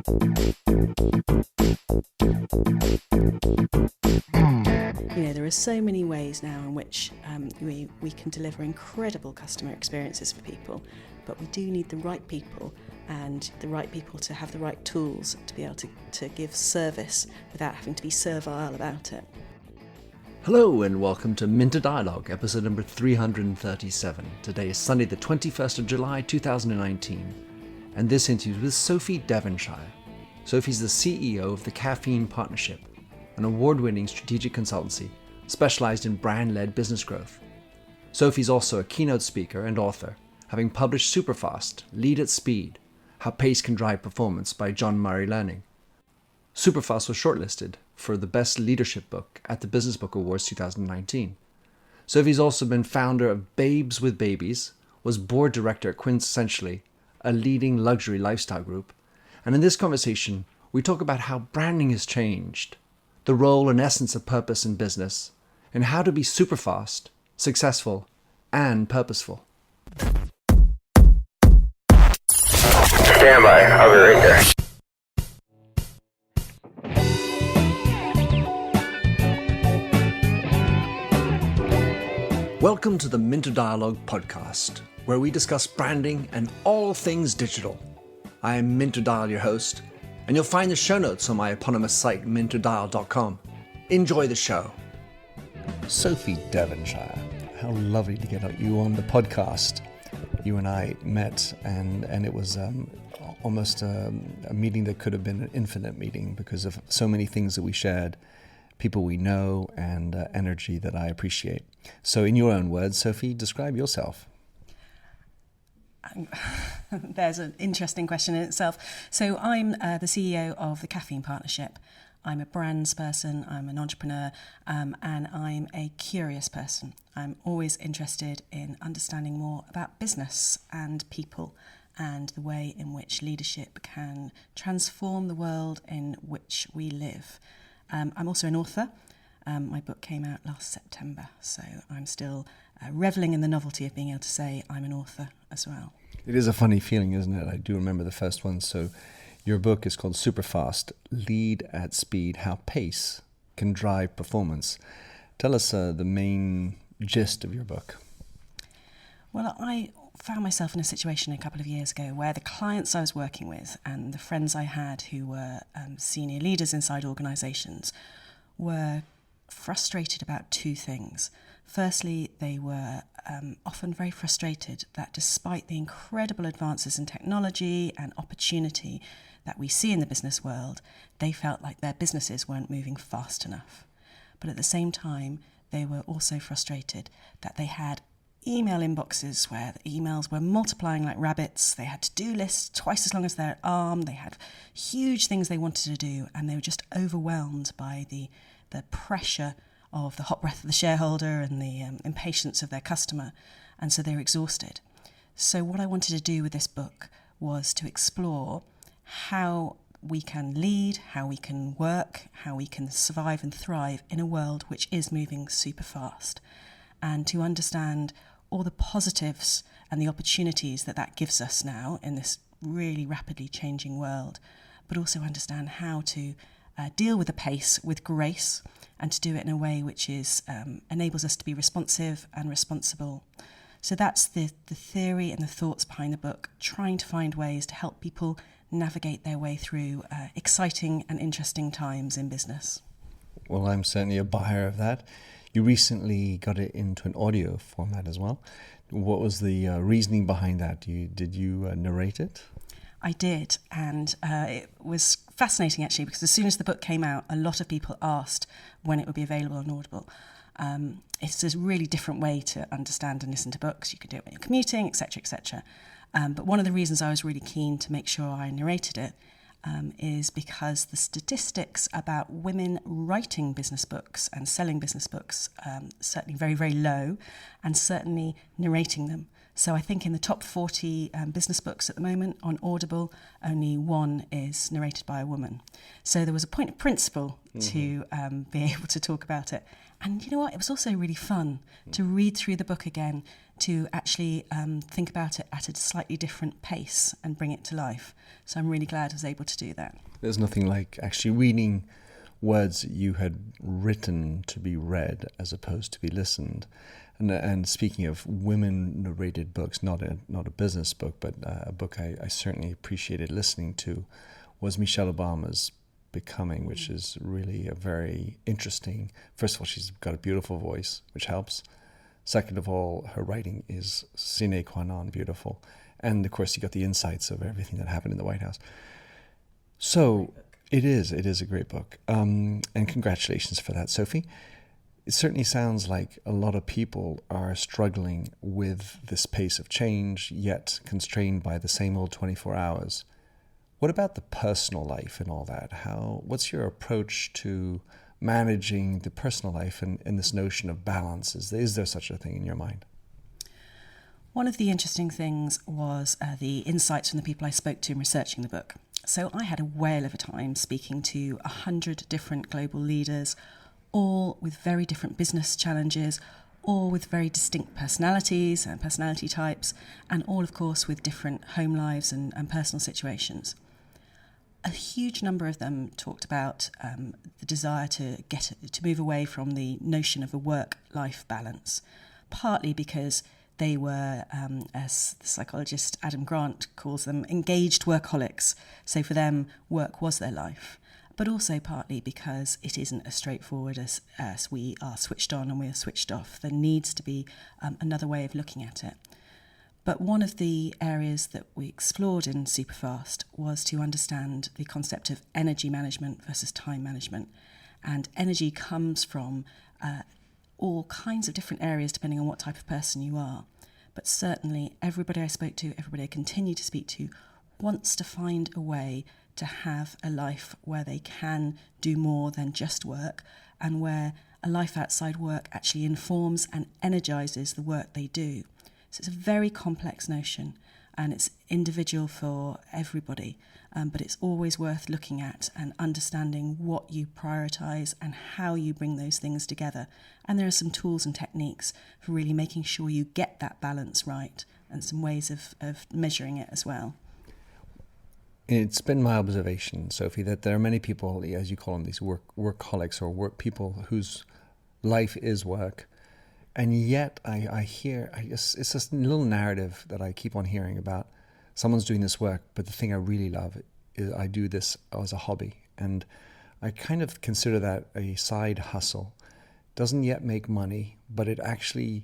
There are so many ways now in which we can deliver incredible customer experiences for people, but we do need the right people and the right people to have the right tools to be able to give service without having to be servile about it. Hello and welcome to Minter Dialogue, episode number 337. Today is Sunday the 21st of July 2019, and this interview is with Sophie Devonshire. Sophie's the CEO of the Caffeine Partnership, an award-winning strategic consultancy specialised in brand-led business growth. Sophie's also a keynote speaker and author, having published Superfast, Lead at Speed, How Pace Can Drive Performance by John Murray Learning. Superfast was shortlisted for the Best Leadership Book at the Business Book Awards 2019. Sophie's also been founder of Babes with Babies, was board director at Quintessentially, a leading luxury lifestyle group, and in this conversation we talk about how branding has changed, the role and essence of purpose in business, and how to be super fast, successful, and purposeful. Stand by, I'll be right there. Welcome to the Minter Dialogue podcast, where we discuss branding and all things digital. I am Minter Dial, your host, and you'll find the show notes on my eponymous site, minterdial.com. Enjoy the show. Sophie Devonshire, how lovely to get you on the podcast. You and I met, and it was almost a meeting that could have been an infinite meeting because of so many things that we shared, people we know, and energy that I appreciate. So in your own words, Sophie, describe yourself. There's an interesting question in itself. So I'm the CEO of the Caffeine Partnership. I'm a brands person, I'm an entrepreneur, and I'm a curious person. I'm always interested in understanding more about business and people and the way in which leadership can transform the world in which we live. I'm also an author. My book came out last September, so I'm still revelling in the novelty of being able to say I'm an author as well. It is a funny feeling, isn't it? I do remember the first one. So your book is called Superfast, Lead at Speed, How Pace Can Drive Performance. Tell us the main gist of your book. Well, I found myself in a situation a couple of years ago where the clients I was working with and the friends I had who were senior leaders inside organisations were frustrated about two things. Firstly, they were often very frustrated that despite the incredible advances in technology and opportunity that we see in the business world, they felt like their businesses weren't moving fast enough. But at the same time, they were also frustrated that they had email inboxes where the emails were multiplying like rabbits. They had to-do lists twice as long as their arm. They had huge things they wanted to do, and they were just overwhelmed by the pressure of the hot breath of the shareholder and the impatience of their customer, and so they were exhausted. So what I wanted to do with this book was to explore how we can lead, how we can work, how we can survive and thrive in a world which is moving super fast, and to understand all the positives and the opportunities that gives us now in this really rapidly changing world, but also understand how to deal with the pace with grace and to do it in a way which is enables us to be responsive and responsible. So that's the theory and the thoughts behind the book, trying to find ways to help people navigate their way through exciting and interesting times in business. Well, I'm certainly a buyer of that. You recently got it into an audio format as well. What was the reasoning behind that? Did you narrate it? I did, and it was fascinating actually, because as soon as the book came out, a lot of people asked when it would be available on Audible. It's a really different way to understand and listen to books. You can do it when you're commuting, etc., etc. But one of the reasons I was really keen to make sure I narrated it is because the statistics about women writing business books and selling business books certainly very, very low, and certainly narrating them So I think in the top 40 business books at the moment on Audible, only one is narrated by a woman. So there was a point of principle to be able to talk about it. And you know what? It was also really fun to read through the book again, to actually think about it at a slightly different pace and bring it to life. So I'm really glad I was able to do that. There's nothing like actually reading words that you had written to be read as opposed to be listened. And speaking of women-narrated books, not a business book, but a book I certainly appreciated listening to, was Michelle Obama's Becoming, which is really a very interesting... First of all, she's got a beautiful voice, which helps. Second of all, her writing is sine qua non beautiful. And, of course, you got the insights of everything that happened in the White House. So it is a great book. And congratulations for that, Sophie. It certainly sounds like a lot of people are struggling with this pace of change, yet constrained by the same old 24 hours. What about the personal life and all that? What's your approach to managing the personal life and this notion of balance? Is there such a thing in your mind? One of the interesting things was the insights from the people I spoke to in researching the book. So I had a whale of a time speaking to 100 different global leaders, all with very different business challenges, all with very distinct personalities and personality types, and all, of course, with different home lives and personal situations. A huge number of them talked about the desire to move away from the notion of a work-life balance, partly because they were, as the psychologist Adam Grant calls them, engaged workaholics. So for them, work was their life. But also partly because it isn't as straightforward as we are switched on and we are switched off. There needs to be another way of looking at it. But one of the areas that we explored in Superfast was to understand the concept of energy management versus time management. And energy comes from all kinds of different areas depending on what type of person you are. But certainly everybody I spoke to, everybody I continue to speak to, wants to find a way to have a life where they can do more than just work, and where a life outside work actually informs and energizes the work they do. So it's a very complex notion, and it's individual for everybody, but it's always worth looking at and understanding what you prioritize and how you bring those things together. And there are some tools and techniques for really making sure you get that balance right, and some ways of measuring it as well. It's been my observation, Sophie, that there are many people, as you call them, these workaholics or work people whose life is work. And yet I hear, it's this little narrative that I keep on hearing about someone's doing this work, but the thing I really love is I do this as a hobby. And I kind of consider that a side hustle. Doesn't yet make money, but it actually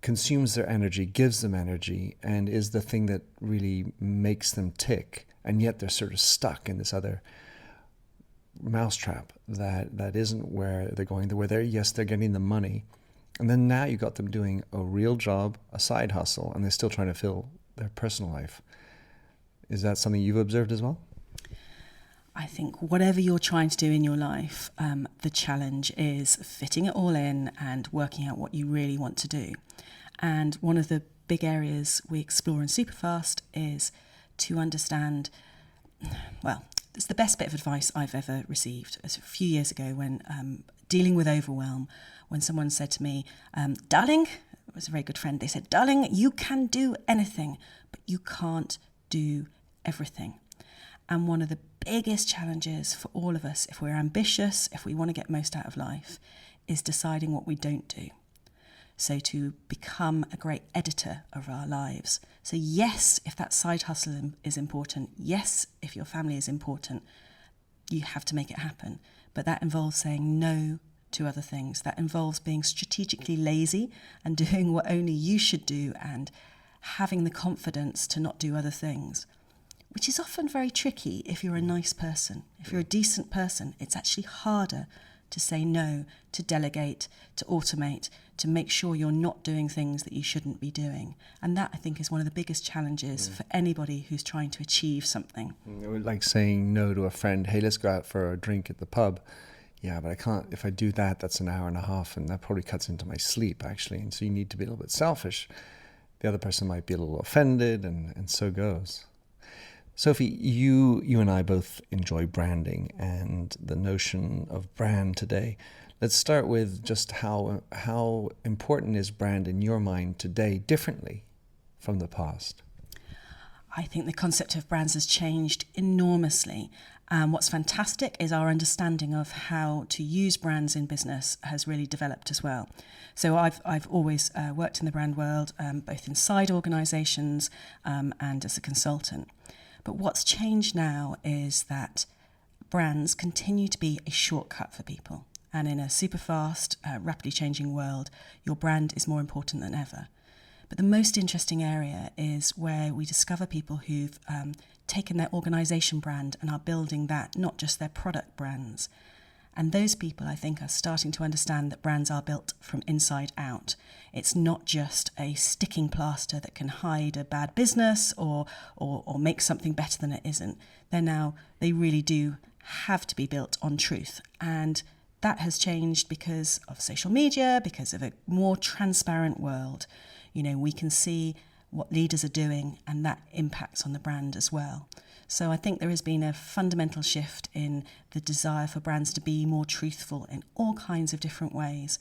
consumes their energy, gives them energy, and is the thing that really makes them tick. And yet they're sort of stuck in this other mousetrap that isn't where they're going. Where they're getting the money. And then now you got them doing a real job, a side hustle, and they're still trying to fill their personal life. Is that something you've observed as well? I think whatever you're trying to do in your life, the challenge is fitting it all in and working out what you really want to do. And one of the big areas we explore in Superfast is to understand, well, it's the best bit of advice I've ever received. It was a few years ago when dealing with overwhelm, when someone said to me, darling, it was a very good friend, they said, darling, you can do anything, but you can't do everything. And one of the biggest challenges for all of us, if we're ambitious, if we want to get most out of life, is deciding what we don't do. So to become a great editor of our lives. So yes, if that side hustle is important, yes, if your family is important, you have to make it happen. But that involves saying no to other things. That involves being strategically lazy and doing what only you should do and having the confidence to not do other things, which is often very tricky if you're a nice person. If you're a decent person, it's actually harder to say no, to delegate, to automate, to make sure you're not doing things that you shouldn't be doing. And that, I think, is one of the biggest challenges for anybody who's trying to achieve something. Like saying no to a friend, hey, let's go out for a drink at the pub. Yeah, but I can't, if I do that, that's an hour and a half, and that probably cuts into my sleep, actually. And so you need to be a little bit selfish. the other person might be a little offended, and so goes. Sophie, you and I both enjoy branding and the notion of brand today. Let's start with just how important is brand in your mind today differently from the past? I think the concept of brands has changed enormously. What's fantastic is our understanding of how to use brands in business has really developed as well. So I've always worked in the brand world, both inside organisations and as a consultant. But what's changed now is that brands continue to be a shortcut for people. And in a super fast, rapidly changing world, your brand is more important than ever. But the most interesting area is where we discover people who've taken their organisation brand and are building that, not just their product brands. And those people, I think, are starting to understand that brands are built from inside out. It's not just a sticking plaster that can hide a bad business or make something better than it isn't. They really do have to be built on truth. And that has changed because of social media, because of a more transparent world. You know, we can see what leaders are doing, and that impacts on the brand as well. So I think there has been a fundamental shift in the desire for brands to be more truthful in all kinds of different ways,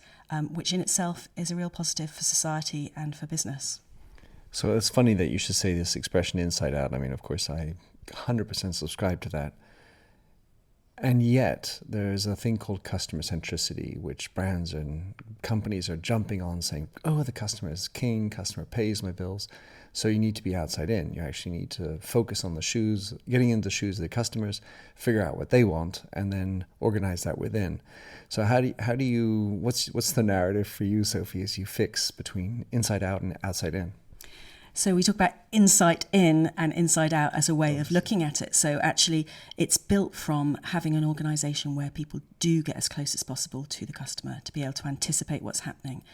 which in itself is a real positive for society and for business. So it's funny that you should say this expression inside out. I mean, of course, I 100% subscribe to that. And yet there's a thing called customer centricity, which brands and companies are jumping on, saying, oh, the customer is king, customer pays my bills. So you need to be outside in. You actually need to focus on the shoes, getting into the shoes of the customers, figure out what they want, and then organize that within. So what's the narrative for you, Sophie, as you fix between inside out and outside in? So we talk about insight in and inside out as a way of looking at it. So actually it's built from having an organisation where people do get as close as possible to the customer to be able to anticipate what's happening.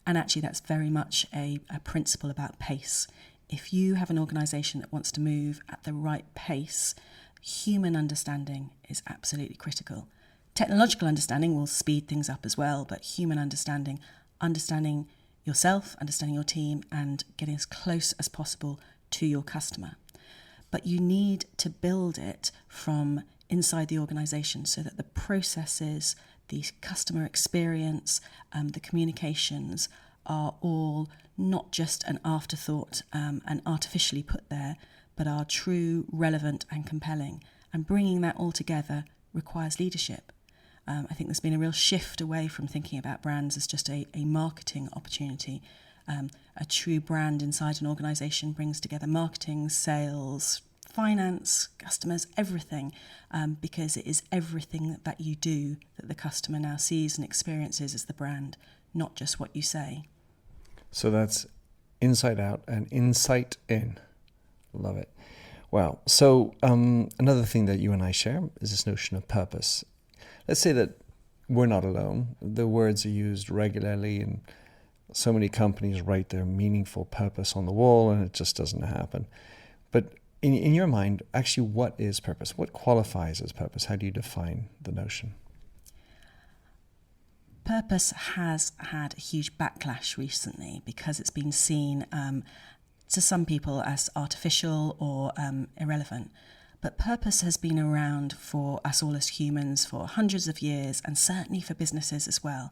And actually that's very much a principle about pace. If you have an organisation that wants to move at the right pace, human understanding is absolutely critical. Technological understanding will speed things up as well, but human understanding yourself, understanding your team, and getting as close as possible to your customer. But you need to build it from inside the organisation so that the processes, the customer experience, the communications are all not just an afterthought and artificially put there, but are true, relevant and compelling. And bringing that all together requires leadership. I think there's been a real shift away from thinking about brands as just a marketing opportunity. A true brand inside an organisation brings together marketing, sales, finance, customers, everything, because it is everything that you do that the customer now sees and experiences as the brand, not just what you say. So that's inside out and insight in. Love it. Wow. So another thing that you and I share is this notion of purpose. Let's say that we're not alone. The words are used regularly, and so many companies write their meaningful purpose on the wall, and it just doesn't happen. But in your mind, actually, what is purpose? What qualifies as purpose? How do you define the notion? Purpose has had a huge backlash recently because it's been seen to some people as artificial or irrelevant. But purpose has been around for us all as humans for hundreds of years, and certainly for businesses as well.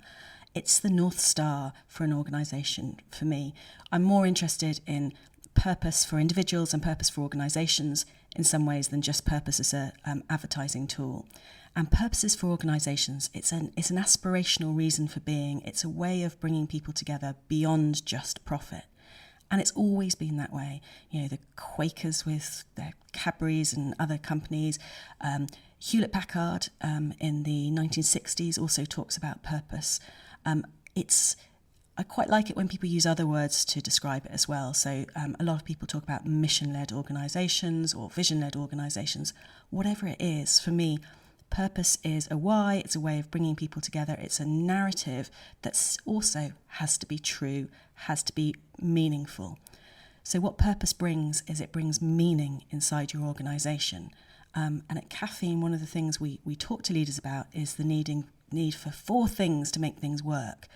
It's the North Star for an organisation for me. I'm more interested in purpose for individuals and purpose for organisations in some ways than just purpose as an advertising tool. And purposes for organisations, it's an aspirational reason for being. It's a way of bringing people together beyond just profit. And it's always been that way. You know, the Quakers with their Cadburys and other companies. Hewlett-Packard in the 1960s also talks about purpose. I quite like it when people use other words to describe it as well. So a lot of people talk about mission-led organisations or vision-led organisations. Whatever it is, for me, purpose is a why. It's a way of bringing people together. It's a narrative that also has to be true, has to be meaningful. So what purpose brings is it brings meaning inside your organisation. And at Caffeine, one of the things we talk to leaders about is the need for 4 things to make things work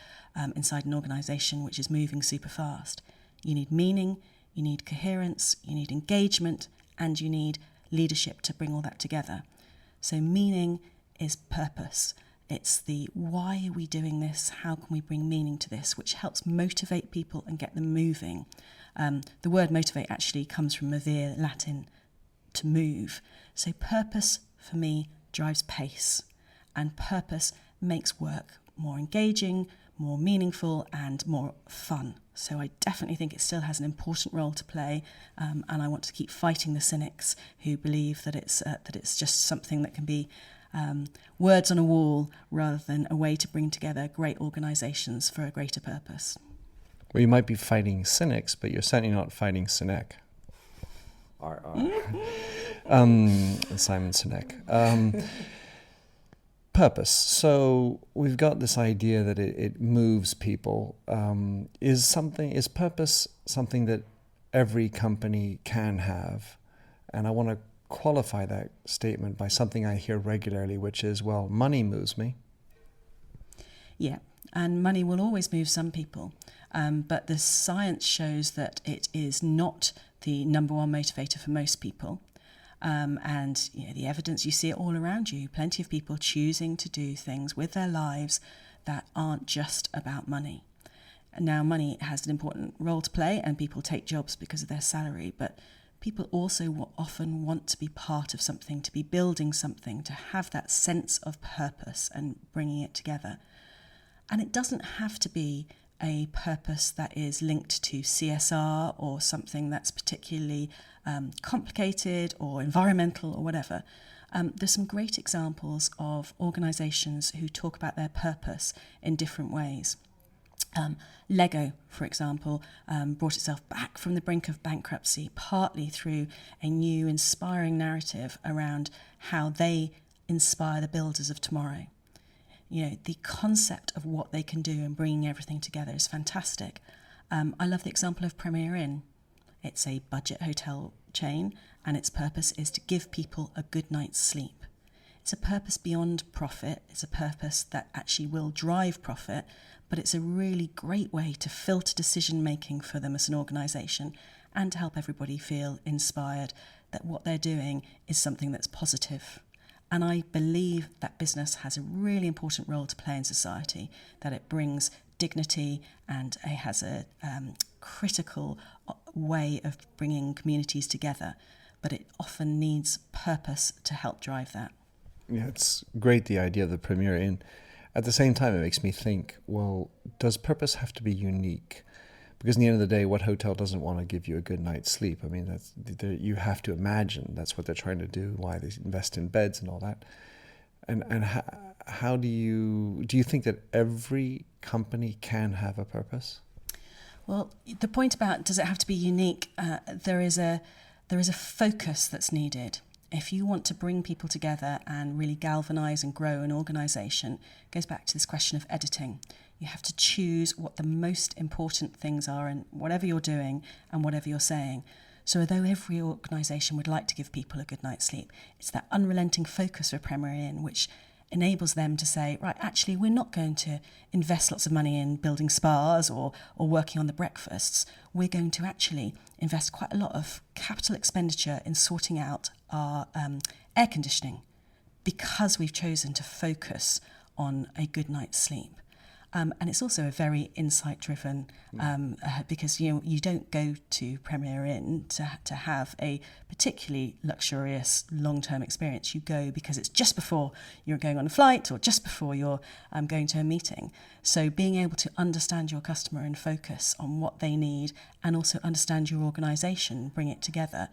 inside an organisation which is moving super fast. You need meaning, you need coherence, you need engagement, and you need leadership to bring all that together. So meaning is purpose. It's the why are we doing this? How can we bring meaning to this? Which helps motivate people and get them moving. The word motivate actually comes from movere, Latin, to move. So purpose for me drives pace, and purpose makes work more engaging, more meaningful, and more fun. So I definitely think it still has an important role to play, and I want to keep fighting the cynics who believe that it's just something that can be words on a wall rather than a way to bring together great organisations for a greater purpose. Well, you might be fighting cynics, but you're certainly not fighting Sinek. Simon Sinek. Purpose. So we've got this idea that it moves people. Is purpose something that every company can have? And I want to qualify that statement by something I hear regularly, which is, well, money moves me. Yeah, and money will always move some people. But the science shows that it is not the number one motivator for most people. And the evidence, you see it all around you. Plenty of people choosing to do things with their lives that aren't just about money. And now money has an important role to play, and people take jobs because of their salary, but people also often want to be part of something, to be building something, to have that sense of purpose and bringing it together. And it doesn't have to be a purpose that is linked to CSR or something that's particularly complicated or environmental or whatever. There's some great examples of organisations who talk about their purpose in different ways. Lego, for example, brought itself back from the brink of bankruptcy, partly through a new inspiring narrative around how they inspire the builders of tomorrow. The concept of what they can do and bringing everything together is fantastic. I love the example of Premier Inn. It's a budget hotel chain, and its purpose is to give people a good night's sleep. It's a purpose beyond profit. It's a purpose that actually will drive profit, but it's a really great way to filter decision-making for them as an organisation and to help everybody feel inspired that what they're doing is something that's positive. And I believe that business has a really important role to play in society, that it brings dignity and it has a critical way of bringing communities together, but it often needs purpose to help drive that. Yeah, it's great, the idea of the Premier Inn. At the same time, it makes me think, well, does purpose have to be unique? Because in the end of the day, what hotel doesn't want to give you a good night's sleep? I mean, you have to imagine that's what they're trying to do, why they invest in beds and all that. And how do you think that every company can have a purpose? Well, the point about does it have to be unique, there is a focus that's needed. If you want to bring people together and really galvanise and grow an organisation, it goes back to this question of editing. You have to choose what the most important things are in whatever you're doing and whatever you're saying. So although every organisation would like to give people a good night's sleep, it's that unrelenting focus for Premier Inn which enables them to say, right, actually, we're not going to invest lots of money in building spas or working on the breakfasts. We're going to actually invest quite a lot of capital expenditure in sorting out our air conditioning because we've chosen to focus on a good night's sleep. And it's also a very insight-driven, because you don't go to Premier Inn to have a particularly luxurious long-term experience. You go because it's just before you're going on a flight or just before you're going to a meeting. So being able to understand your customer and focus on what they need and also understand your organisation, bring it together.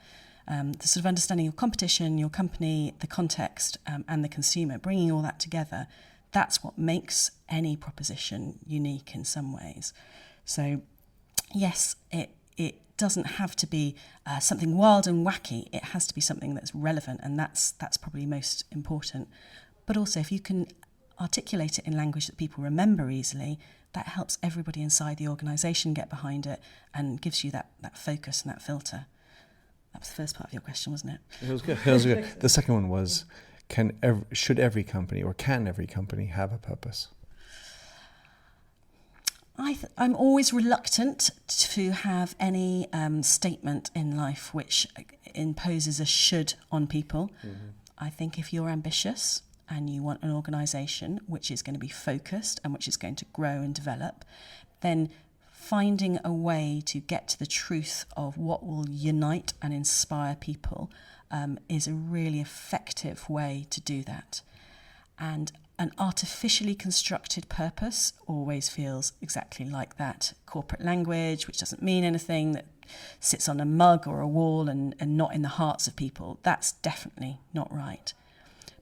The sort of understanding your competition, your company, the context and the consumer, bringing all that together, that's what makes any proposition unique in some ways. So, yes, it doesn't have to be something wild and wacky. It has to be something that's relevant, and that's probably most important. But also, if you can articulate it in language that people remember easily, that helps everybody inside the organisation get behind it and gives you that focus and that filter. That was the first part of your question, wasn't it? It was good. It was good. The second one was, should every company or can every company have a purpose? I'm always reluctant to have any statement in life which imposes a should on people. I think if you're ambitious and you want an organisation which is going to be focused and which is going to grow and develop, then finding a way to get to the truth of what will unite and inspire people is a really effective way to do that. And an artificially constructed purpose always feels exactly like that. Corporate language, which doesn't mean anything, that sits on a mug or a wall and not in the hearts of people. That's definitely not right.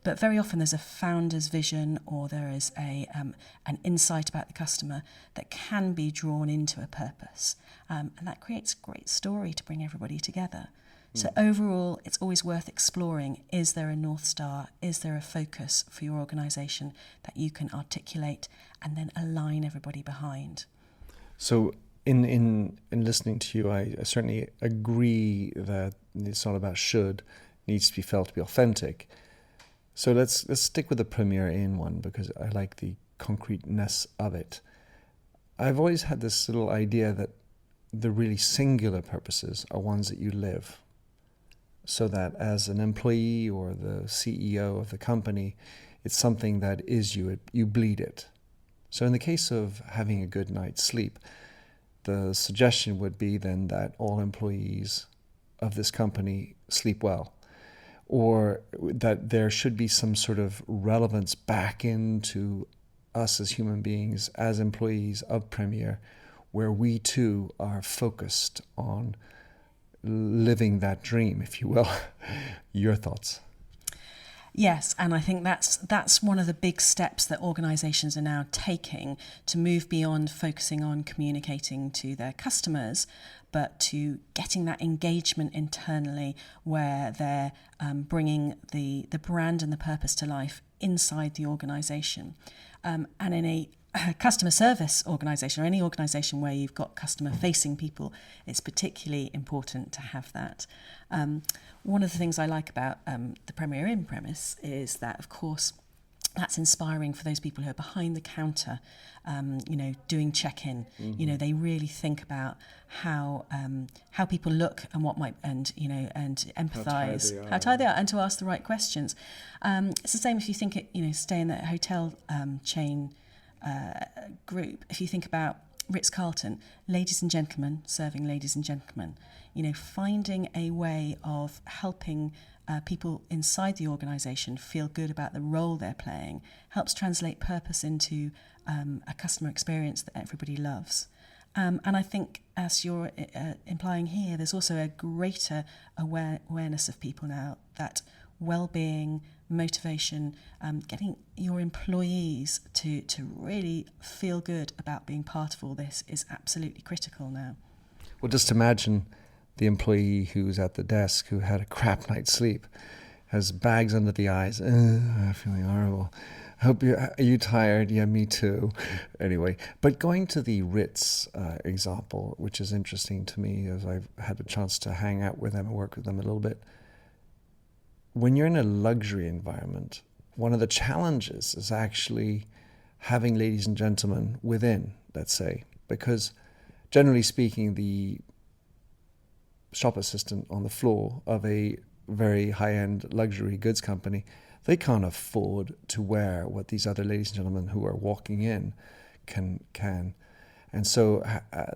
But very often there's a founder's vision, or there is an insight about the customer that can be drawn into a purpose. And that creates a great story to bring everybody together. So overall, it's always worth exploring. Is there a North Star? Is there a focus for your organisation that you can articulate and then align everybody behind? So in listening to you, I certainly agree that it's not about should, it needs to be felt to be authentic. So let's stick with the Premier Inn one, because I like the concreteness of it. I've always had this little idea that the really singular purposes are ones that you live. So that as an employee or the CEO of the company, it's something that is you. You bleed it. So in the case of having a good night's sleep, the suggestion would be then that all employees of this company sleep well, or that there should be some sort of relevance back into us as human beings, as employees of Premier, where we too are focused on living that dream, if you will. Your thoughts? Yes, and I think that's one of the big steps that organisations are now taking to move beyond focusing on communicating to their customers, but to getting that engagement internally where they're bringing the brand and the purpose to life inside the organisation. And in a customer service organisation, or any organisation where you've got customer-facing people, it's particularly important to have that. One of the things I like about the Premier Inn premise is that, of course, that's inspiring for those people who are behind the counter, doing check-in. Mm-hmm. They really think about how people look and what might, and empathise, how tired they are, and to ask the right questions. It's the same if you think stay in that hotel chain group. If you think about Ritz-Carlton, ladies and gentlemen serving ladies and gentlemen, finding a way of helping people inside the organisation feel good about the role they're playing helps translate purpose into a customer experience that everybody loves. And I think, as you're implying here, there's also a greater awareness of people now that well-being, motivation, getting your employees to really feel good about being part of all this is absolutely critical now. Well, just imagine the employee who's at the desk who had a crap night's sleep, has bags under the eyes. I'm feeling horrible. Are you tired? Yeah, me too. Anyway, but going to the Ritz example, which is interesting to me as I've had a chance to hang out with them and work with them a little bit. When you're in a luxury environment, one of the challenges is actually having ladies and gentlemen within, let's say, because generally speaking, the shop assistant on the floor of a very high-end luxury goods company, they can't afford to wear what these other ladies and gentlemen who are walking in can. And so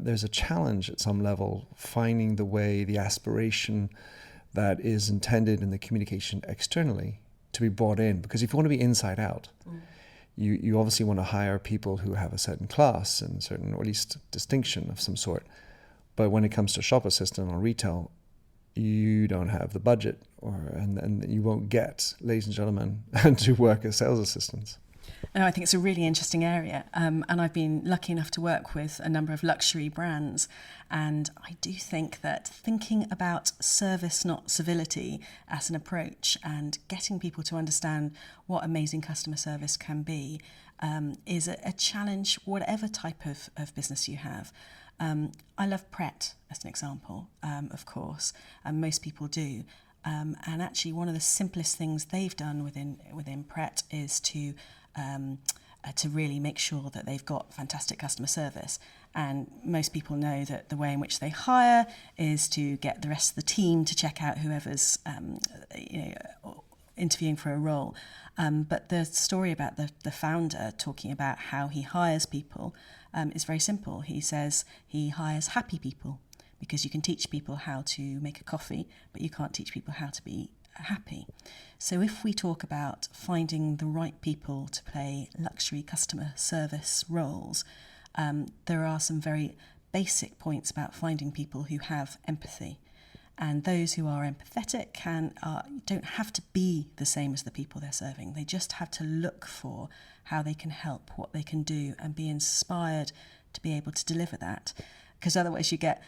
there's a challenge at some level finding the way, the aspiration that is intended in the communication externally to be brought in. Because if you want to be inside out, you obviously want to hire people who have a certain class and certain, or at least distinction of some sort. But when it comes to shop assistant or retail, you don't have the budget, and you won't get ladies and gentlemen to work as sales assistants. No, I think it's a really interesting area, and I've been lucky enough to work with a number of luxury brands, and I do think that thinking about service, not civility, as an approach, and getting people to understand what amazing customer service can be is a challenge, whatever type of business you have. I love Pret as an example, of course, and most people do. And actually, one of the simplest things they've done within Pret is to to really make sure that they've got fantastic customer service. And most people know that the way in which they hire is to get the rest of the team to check out whoever's interviewing for a role. But the story about the founder talking about how he hires people is very simple. He says he hires happy people, because you can teach people how to make a coffee, but you can't teach people how to be happy. So if we talk about finding the right people to play luxury customer service roles, there are some very basic points about finding people who have empathy. And those who are empathetic don't have to be the same as the people they're serving. They just have to look for how they can help, what they can do, and be inspired to be able to deliver that. Because otherwise you get,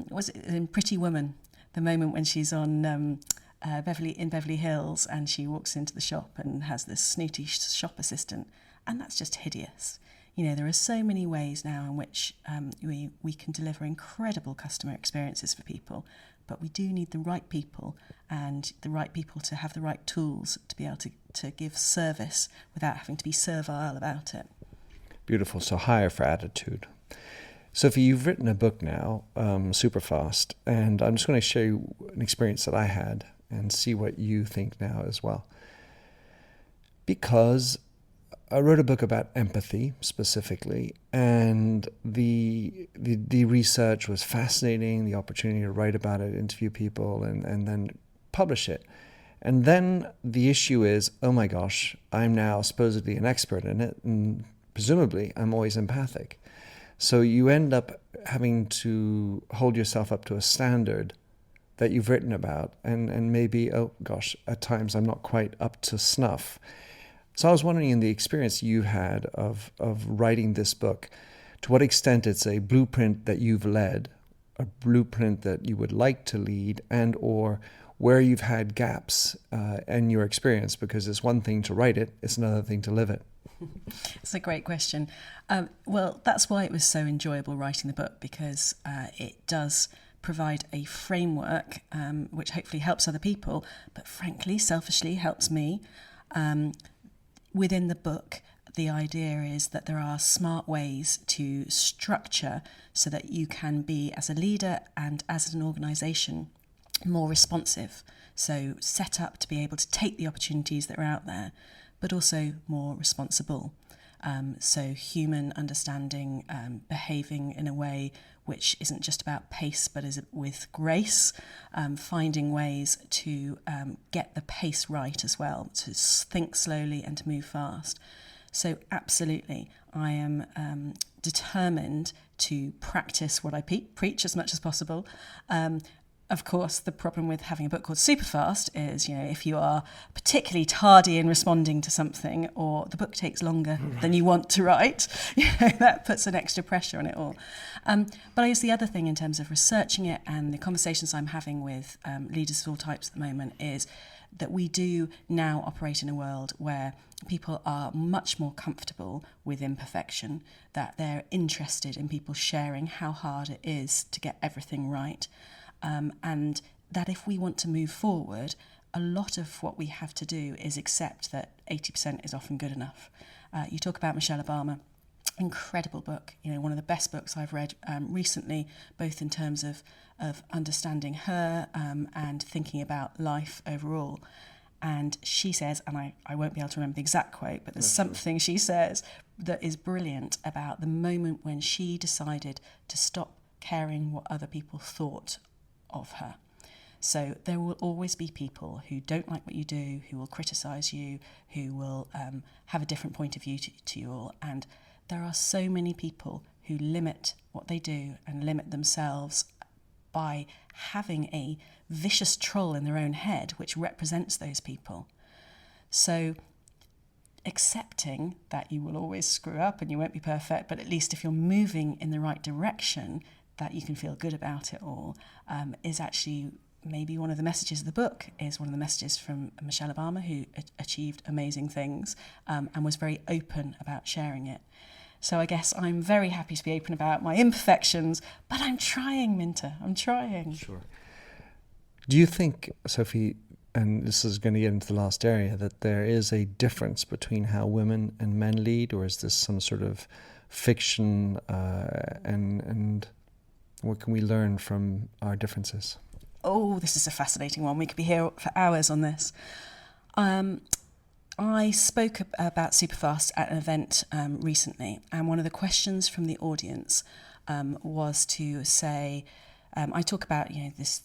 was it in Pretty Woman, the moment when she's on Beverly Hills and she walks into the shop and has this snooty shop assistant, and that's just hideous. You know, there are so many ways now in which we can deliver incredible customer experiences for people, but we do need the right people, and the right people to have the right tools to be able to give service without having to be servile about it. Beautiful. So hire for attitude. Sophie, you've written a book now, Superfast, and I'm just going to share you an experience that I had and see what you think now as well. Because I wrote a book about empathy specifically, and the research was fascinating, the opportunity to write about it, interview people, and then publish it. And then the issue is, oh my gosh, I'm now supposedly an expert in it, and presumably I'm always empathic. So you end up having to hold yourself up to a standard that you've written about, and maybe, oh gosh, at times I'm not quite up to snuff. So I was wondering, in the experience you had of writing this book, to what extent it's a blueprint that you've led, a blueprint that you would like to lead, and or where you've had gaps in your experience, because it's one thing to write it, it's another thing to live it. It's a great question. Well, that's why it was so enjoyable writing the book, because it does provide a framework which hopefully helps other people, but frankly, selfishly helps me. Within the book, the idea is that there are smart ways to structure so that you can be, as a leader and as an organisation, more responsive. So set up to be able to take the opportunities that are out there, but also more responsible. So human understanding, behaving in a way which isn't just about pace, but is with grace, finding ways to get the pace right as well, to think slowly and to move fast. So absolutely, I am determined to practice what I preach as much as possible. Of course, the problem with having a book called Superfast is, if you are particularly tardy in responding to something, or the book takes longer than you want to write, that puts an extra pressure on it all. But I guess the other thing in terms of researching it and the conversations I'm having with leaders of all types at the moment is that we do now operate in a world where people are much more comfortable with imperfection, that they're interested in people sharing how hard it is to get everything right. And that if we want to move forward, a lot of what we have to do is accept that 80% is often good enough. You talk about Michelle Obama, incredible book, one of the best books I've read recently, both in terms of understanding her and thinking about life overall. And she says, and I won't be able to remember the exact quote, but there's something she says that is brilliant about the moment when she decided to stop caring what other people thought of her. So there will always be people who don't like what you do, who will criticise you, who will have a different point of view to you all. And there are so many people who limit what they do and limit themselves by having a vicious troll in their own head which represents those people. So accepting that you will always screw up and you won't be perfect, but at least if you're moving in the right direction, that you can feel good about it all, is actually maybe one of the messages of the book, is one of the messages from Michelle Obama, who achieved amazing things and was very open about sharing it. So I guess I'm very happy to be open about my imperfections, but I'm trying, Minter, I'm trying. Sure. Do you think, Sophie, and this is going to get into the last area, that there is a difference between how women and men lead, or is this some sort of fiction, and what can we learn from our differences? Oh, this is a fascinating one. We could be here for hours on this. I spoke about Superfast at an event recently, and one of the questions from the audience was to say, I talk about this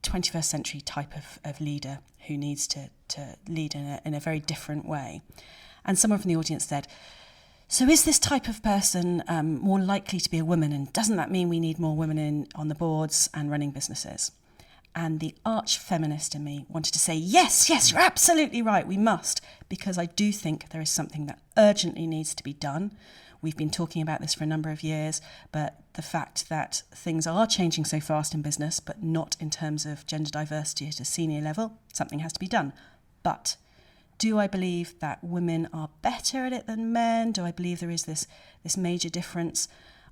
21st century type of leader who needs to lead in a very different way. And someone from the audience said, so is this type of person more likely to be a woman, and doesn't that mean we need more women on the boards and running businesses? And the arch feminist in me wanted to say, yes, you're absolutely right, we must, because I do think there is something that urgently needs to be done. We've been talking about this for a number of years, but the fact that things are changing so fast in business, but not in terms of gender diversity at a senior level, something has to be done. But do I believe that women are better at it than men? Do I believe there is this major difference?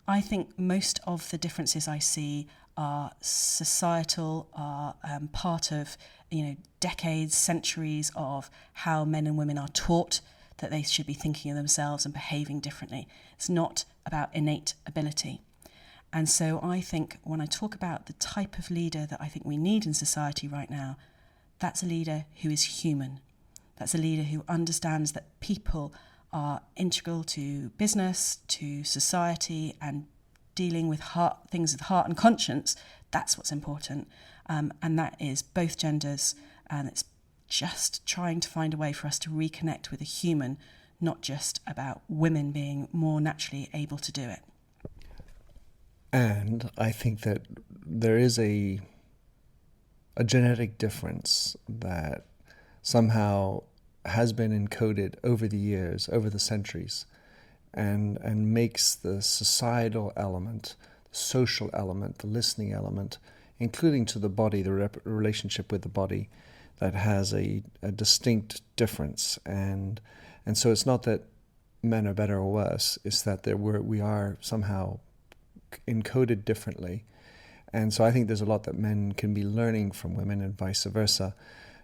I think most of the differences I see are societal, are part of decades, centuries of how men and women are taught that they should be thinking of themselves and behaving differently. It's not about innate ability. And so I think when I talk about the type of leader that I think we need in society right now, that's a leader who is human. That's a leader who understands that people are integral to business, to society, and dealing with things with heart and conscience. That's what's important. And that is both genders, and it's just trying to find a way for us to reconnect with a human, not just about women being more naturally able to do it. And I think that there is a genetic difference that somehow has been encoded over the years, over the centuries, and makes the societal element, the social element, the listening element, including to the body, the relationship with the body, that has a distinct difference. And so it's not that men are better or worse, it's that we are somehow encoded differently. And so I think there's a lot that men can be learning from women and vice versa.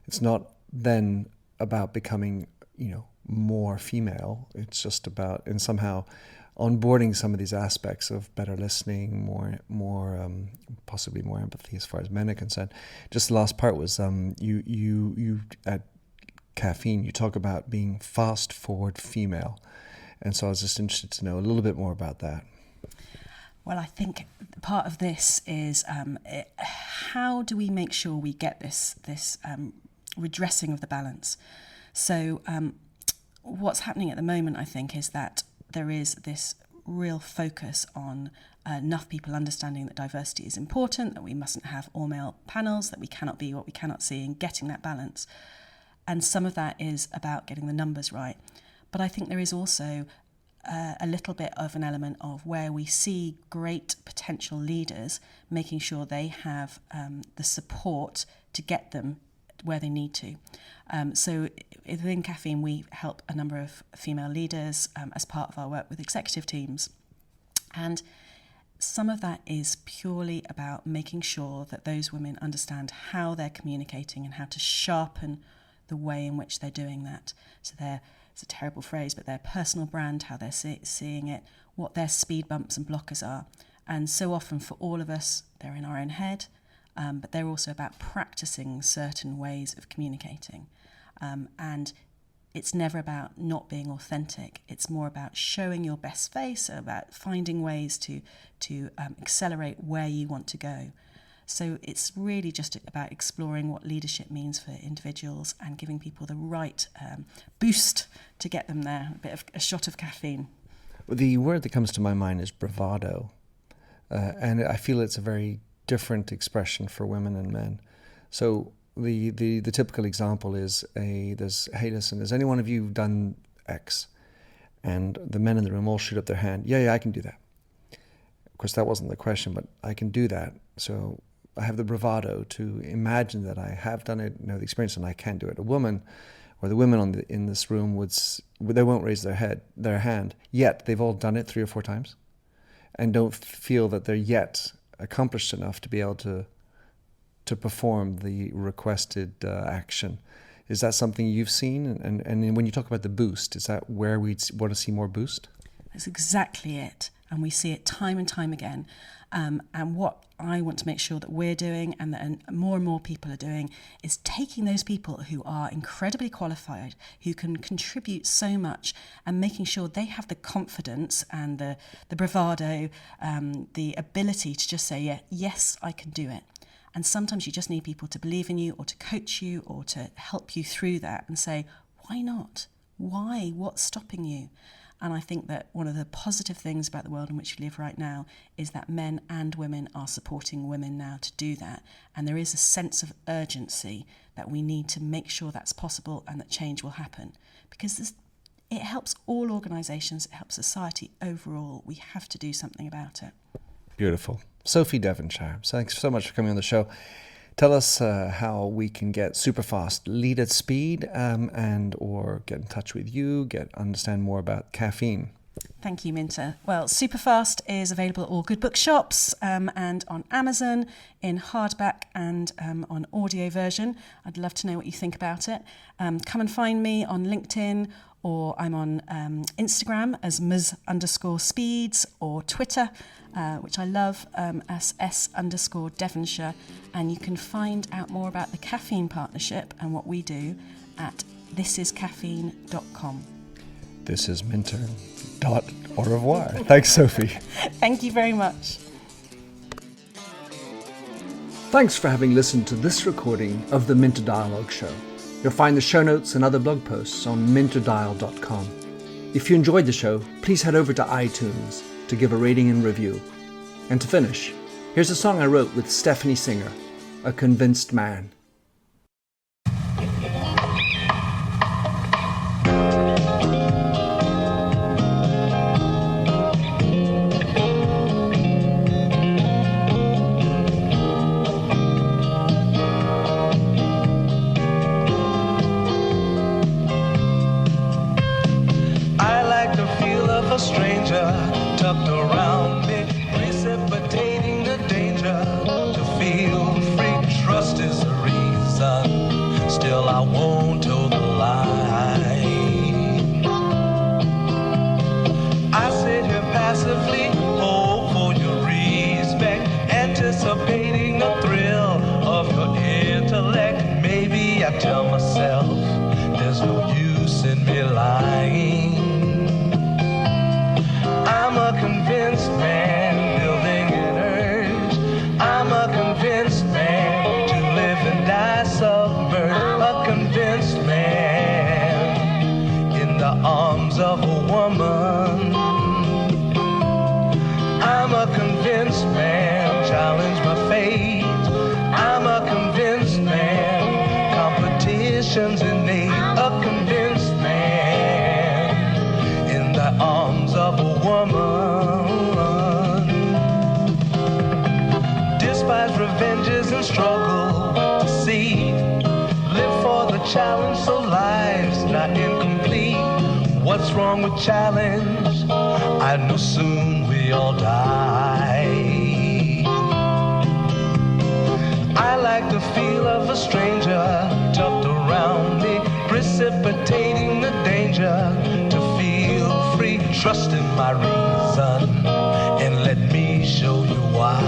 It's not then about becoming, more female. It's just about, and somehow onboarding some of these aspects of better listening, more possibly more empathy as far as men are concerned. Just the last part was you at Caffeine, you talk about being fast forward female, and so I was just interested to know a little bit more about that. Well, I think part of this is how do we make sure we get this redressing of the balance? So what's happening at the moment, I think, is that there is this real focus on enough people understanding that diversity is important, that we mustn't have all-male panels, that we cannot be what we cannot see, and getting that balance. And some of that is about getting the numbers right. But I think there is also a little bit of an element of where we see great potential leaders, making sure they have the support to get them where they need to. So within Caffeine, we help a number of female leaders as part of our work with executive teams. And some of that is purely about making sure that those women understand how they're communicating and how to sharpen the way in which they're doing that. So it's a terrible phrase, but their personal brand, how they're seeing it, what their speed bumps and blockers are. And so often for all of us, they're in our own head, but they're also about practicing certain ways of communicating. And it's never about not being authentic. It's more about showing your best face, about finding ways to accelerate where you want to go. So it's really just about exploring what leadership means for individuals and giving people the right boost to get them there, a shot of caffeine. The word that comes to my mind is bravado. And I feel it's a very different expression for women and men. So the typical example is hey, listen, has any one of you done X? And the men in the room all shoot up their hand. Yeah, I can do that. Of course, that wasn't the question, but I can do that. So I have the bravado to imagine that I have done it, know the experience, and I can do it. A woman, or the women in this room they won't raise their hand, yet they've all done it 3 or 4 times, and don't feel that they're yet accomplished enough to be able to to perform the requested action. Is that something you've seen? And when you talk about the boost, is that where we want to see more boost? That's exactly it. And we see it time and time again. And what I want to make sure that we're doing and that more and more people are doing is taking those people who are incredibly qualified, who can contribute so much, and making sure they have the confidence and the bravado, the ability to just say, yeah, yes, I can do it. And sometimes you just need people to believe in you or to coach you or to help you through that and say, why not? Why? What's stopping you? And I think that one of the positive things about the world in which we live right now is that men and women are supporting women now to do that. And there is a sense of urgency that we need to make sure that's possible and that change will happen. Because it helps all organisations, it helps society overall. We have to do something about it. Beautiful. Sophie Devonshire, thanks so much for coming on the show. Tell us how we can get Superfast lead at speed and or get in touch with you, understand more about Caffeine. Thank you, Minter. Well, Superfast is available at all good bookshops and on Amazon in hardback and on audio version. I'd love to know what you think about it. Come and find me on LinkedIn, or I'm on Instagram as Ms_Speeds, or Twitter, which I love, as S_Devonshire. And you can find out more about the Caffeine partnership and what we do at thisiscaffeine.com. This is Minter. Au revoir. Thanks, Sophie. Thank you very much. Thanks for having listened to this recording of the Minter Dialogue Show. You'll find the show notes and other blog posts on minterdial.com. If you enjoyed the show, please head over to iTunes to give a rating and review. And to finish, here's a song I wrote with Stephanie Singer, A Convinced Man. A stranger tucked around me, precipitating the danger. To feel free, trust is the reason. Still, I won't toe the line. I sit here passively, hope for your respect, anticipating the thrill of your intellect. Maybe I tell myself there's no use in me lying. I'm a convinced man, building an urge. I'm a convinced man, to live and die submerged. A convinced man, in the arms of a woman. I'm a convinced man, challenge my fate. I'm a convinced man, competition's innate. A convinced man, in the arms of a woman. Despise revenges and struggle to see. Live for the challenge so life's not incomplete. What's wrong with challenge? I know soon we all die. I like the feel of a stranger tucked around me, precipitating the danger. To feel free, trust in my reason, and let me show you why.